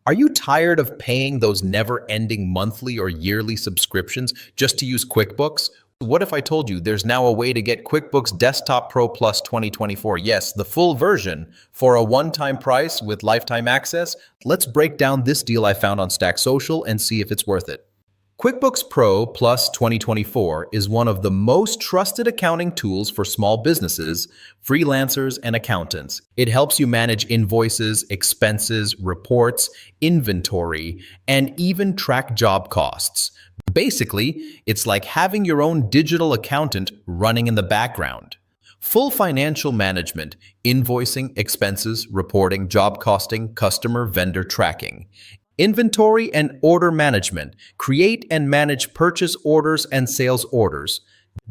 Are you tired of paying those never-ending monthly or yearly subscriptions just to use QuickBooks? What if I told you there's now a way to get QuickBooks Desktop Pro Plus 2024? Yes, the full version for a one-time price with lifetime access. Let's break down this deal I found on Stack Social and see if it's worth it. QuickBooks Pro Plus 2024 is one of the most trusted accounting tools for small businesses, freelancers, and accountants. It helps you manage invoices, expenses, reports, inventory, and even track job costs. Basically, it's like having your own digital accountant running in the background. Full financial management, invoicing, expenses, reporting, job costing, customer, vendor tracking. Inventory and order management. Create and manage purchase orders and sales orders.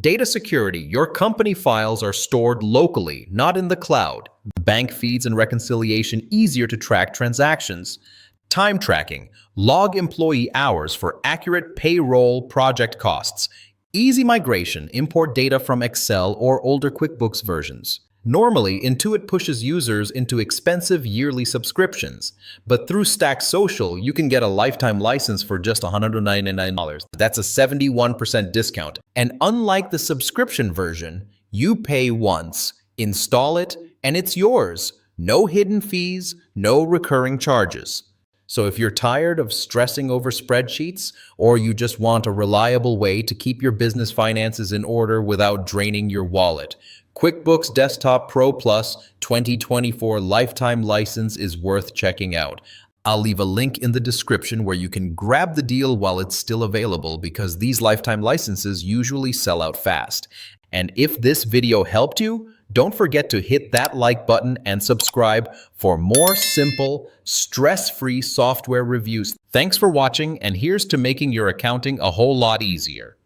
Data security. Your company files are stored locally, not in the cloud. Bank feeds and reconciliation easier to track transactions. Time tracking. Log employee hours for accurate payroll project costs. Easy migration. Import data from Excel or older QuickBooks versions. Normally, Intuit pushes users into expensive yearly subscriptions, but through Stack Social, you can get a lifetime license for just $199. That's a 71% discount. And unlike the subscription version, you pay once, install it, and it's yours. No hidden fees, no recurring charges. So if you're tired of stressing over spreadsheets, or you just want a reliable way to keep your business finances in order without draining your wallet, QuickBooks Desktop Pro Plus 2024 lifetime license is worth checking out. I'll leave a link in the description where you can grab the deal while it's still available because these lifetime licenses usually sell out fast. And if this video helped you, don't forget to hit that like button and subscribe for more simple, stress-free software reviews. Thanks for watching, and here's to making your accounting a whole lot easier.